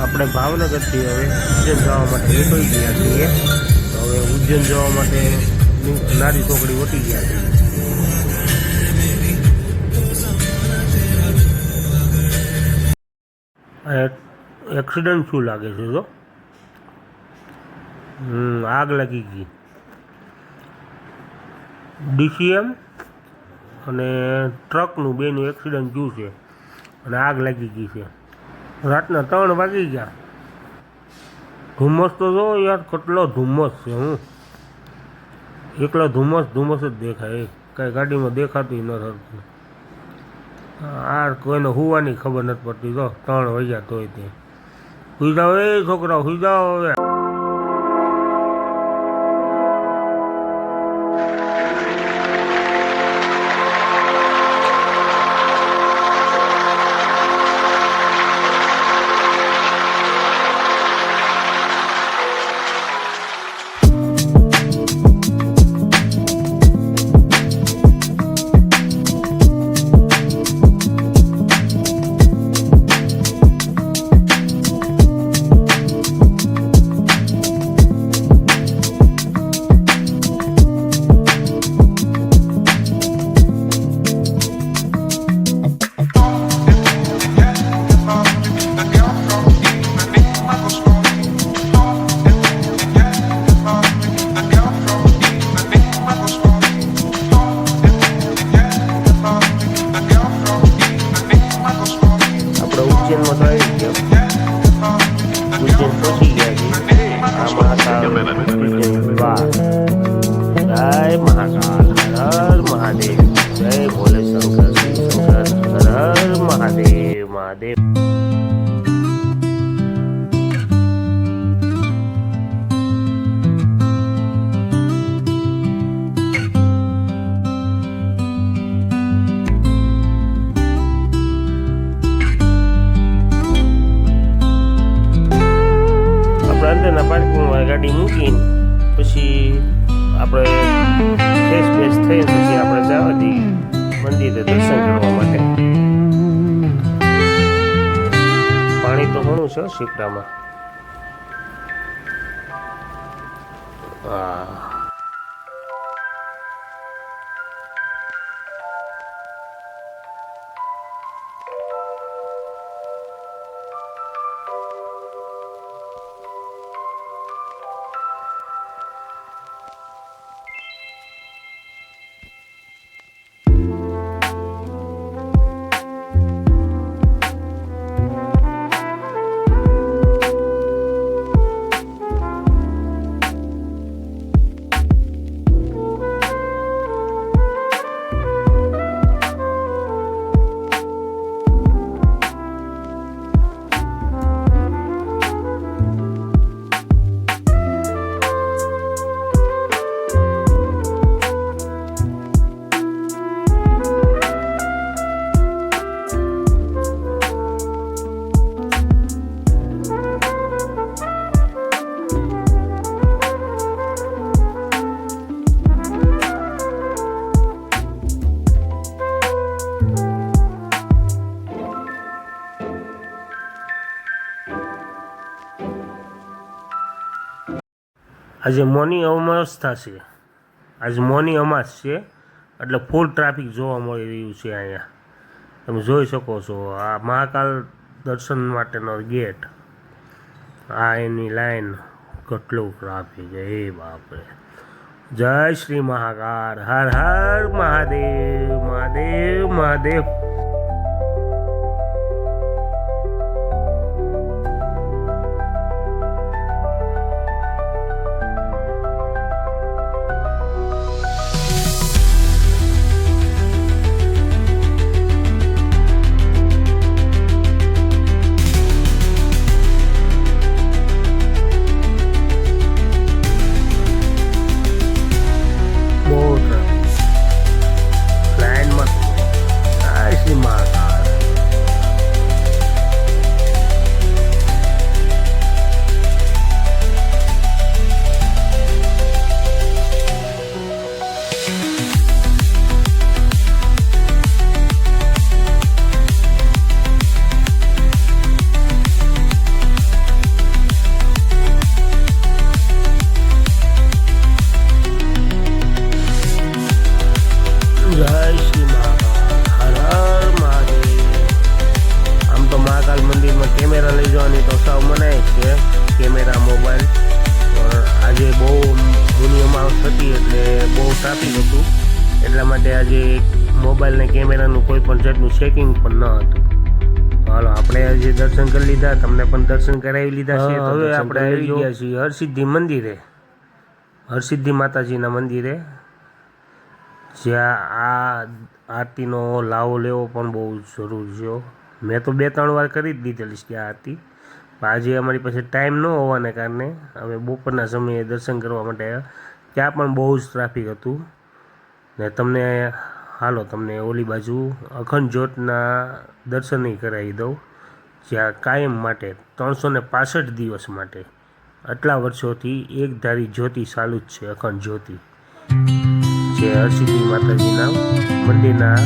આપણે ભાવનગરથી હવે ઉજ્જૈન જવા માટે નીકળી ગયા છીએ. હવે ઉજ્જૈન જવા માટે નારી ચોકડી વટી ગયા છીએ. એક્સિડન્ટ શું લાગે છે? તો આગ લાગી ગઈ. ડીસીએમ અને ટ્રકનું બેનું એક્સિડન્ટ થયું છે અને આગ લાગી ગઈ છે. રાતના 3 વાગી ગયા. ધુમ્મસ તો જો યાર, કેટલો ધુમ્મસ છે. એકલા ધુમ્મસ જ દેખાય. કાંઈ ગાડીમાં દેખાતું નથી. આ કોઈને હુવાની ખબર નથી પડતી. તો 3 વાગ્યા તોય તે સુઈ જાઓ. એ છોકરાઓ સુઈ જાઓ હવે. जय महाकाल, हर महादेव, जय भोले शंकर शंकर, हर महादेव महादेव. અંદરના પાર્કિંગમાં ગાડી મૂકીને પછી આપણે ફ્રેશ થઈને પછી આપણે જવા દઈએ મંદિરે દર્શન કરવા માટે. પાણી તો ઘણું છે શિપ્રામાં. આજે મૌની અમાવસ્યા છે. આજે મૌની અમાસ છે એટલે ફૂલ ટ્રાફિક જોવા મળી રહ્યું છે અહીંયા. તમે જોઈ શકો છો આ મહાકાલ દર્શન માટેનો ગેટ. આ એની લાઈન કેટલું ટ્રાફિક છે. એ બાપરે. જય શ્રી મહાકાળ, હર હર મહાદેવ, મહાદેવ મહાદેવ. કેમેરા લઈ જવાની તો સાવ મનાય જ છે. કેમેરા મોબાઈલ આજે બહુ જૂની અમાવસ હતી એટલે બહુ ટ્રાફિક હતું, એટલા માટે આજે મોબાઈલ ને કેમેરાનું કોઈ પણ જાતનું ચેકિંગ પણ ન હતું. હાલો આપણે આજે દર્શન કરી લીધા, તમને પણ દર્શન કરાવી લીધા છે. હવે આપણે આવી ગયા છીએ હરસિદ્ધિ મંદિરે, હરસિદ્ધિ માતાજીના મંદિરે, જ્યાં આ આરતીનો લાવો લેવો પણ બહુ જરૂરી છે. મેં તો 2-3 વાર કરી જ દીધેલી છે આ આરતી, આજે અમારી પાસે ટાઈમ ન હોવાને કારણે અમે બપોરના સમયે દર્શન કરવા માટે આવ્યા. ત્યાં પણ બહુ જ ટ્રાફિક હતું ને તમને તમને ઓલી બાજુ અખંડ જ્યોતના દર્શન કરાવી દઉં, જ્યાં કાયમ માટે 365 દિવસ માટે આટલા વર્ષોથી એકધારી જ્યોતિ ચાલુ જ છે, અખંડ જ્યોતિ, જે હરસિદ્ધિ માતાજીના મંદિરના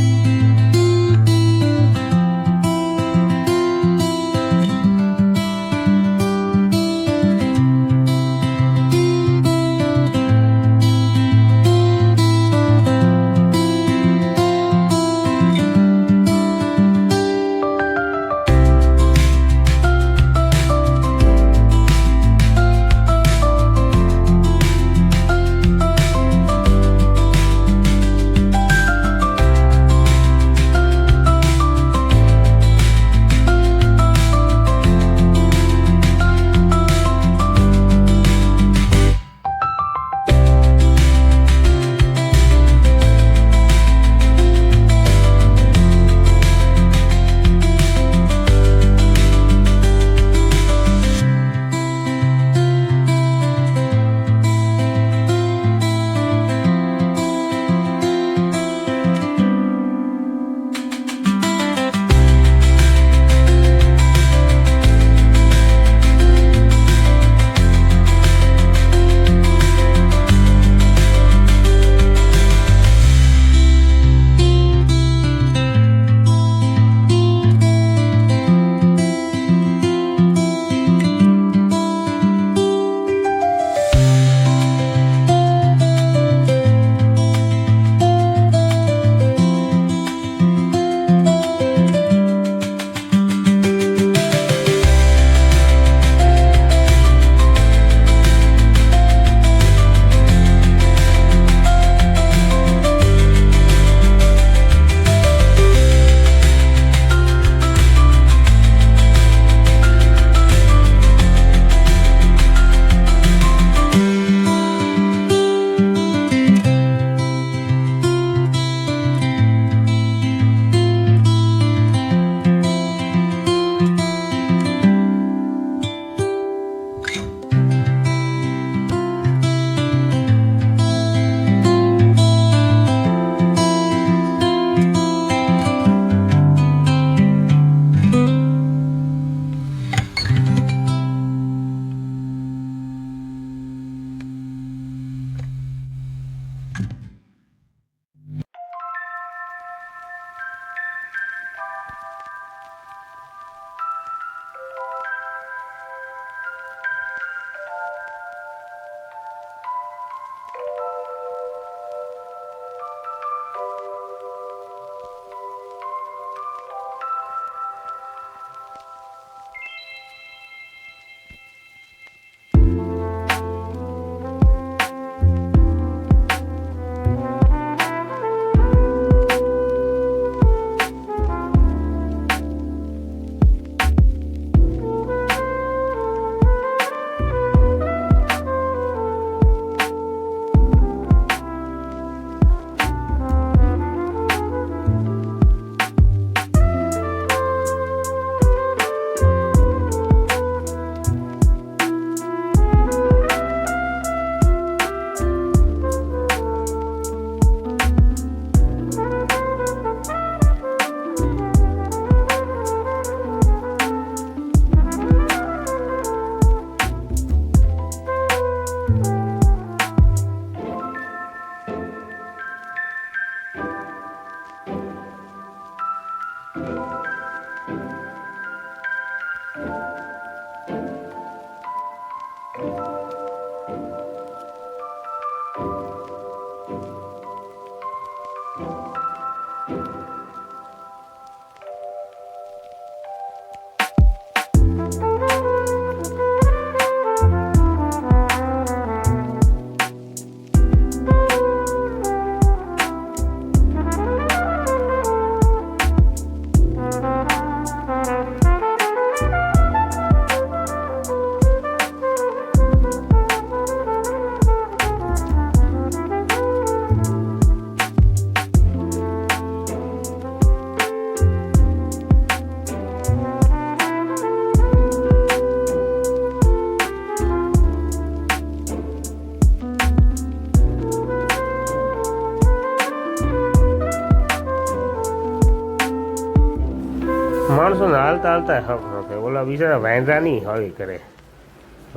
હાલતા હાલતા હક ન કરે. ઓલા બિચારા વાંદરાની હળી કરે,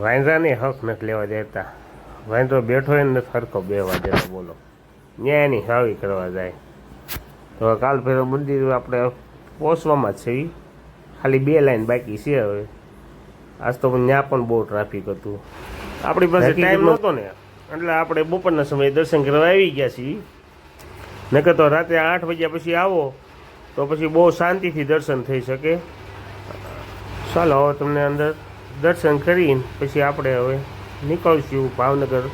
વાંદરાને હક નથી લેવા દેતા. વાંદરો બેઠો હોય ને સરખો બેવા દેતો, બોલો ન્યા એની હળી કરવા જાય. તો કાલ ફેરો મંદિર આપણે પહોંચવામાં જ છે, ખાલી 2 લાઈન બાકી છે હવે. આજ તો ત્યાં પણ બહુ ટ્રાફિક હતું, આપણી પાસે ટાઈમ નહોતો ને, એટલે આપણે બપોરના સમયે દર્શન કરવા આવી ગયા છીએ. નકર તો રાત્રે 8 વાગ્યા પછી આવો તો પછી બહુ શાંતિથી દર્શન થઈ શકે. ચાલો હવે તમને અંદર દર્શન કરીને પછી આપણે હવે નીકળશું ભાવનગર.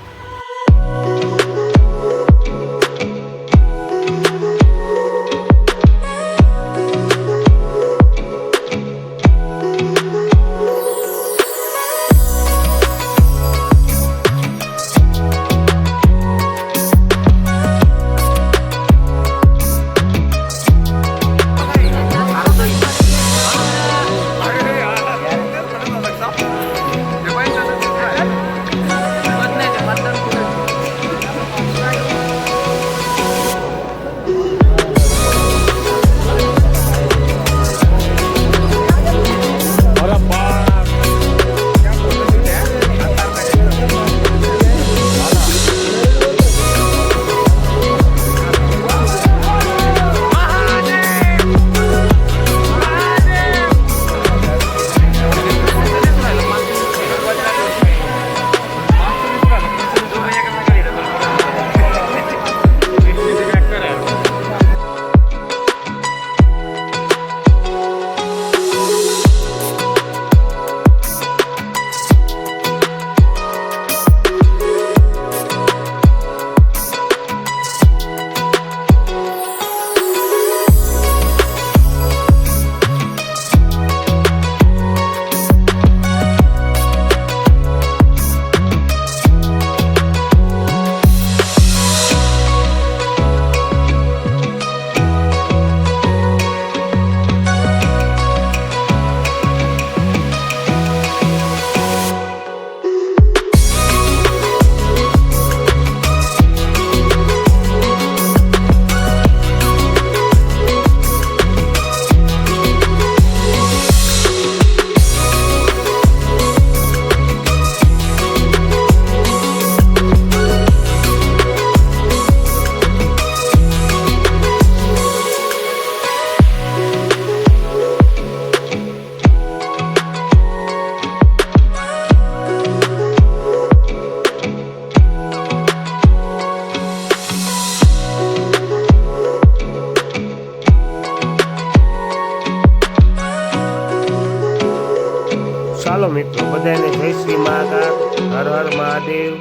ચાલો મિત્રો, બધાને જય શ્રી મહાકાલ, હર હર મહાદેવ,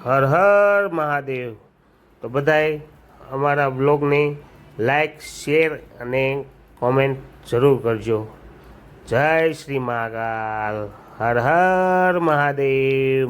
હર હર મહાદેવ. તો બધાએ અમારા બ્લોગને લાઈક, શેર અને કોમેન્ટ જરૂર કરજો. જય શ્રી મહાકાલ, હર હર મહાદેવ.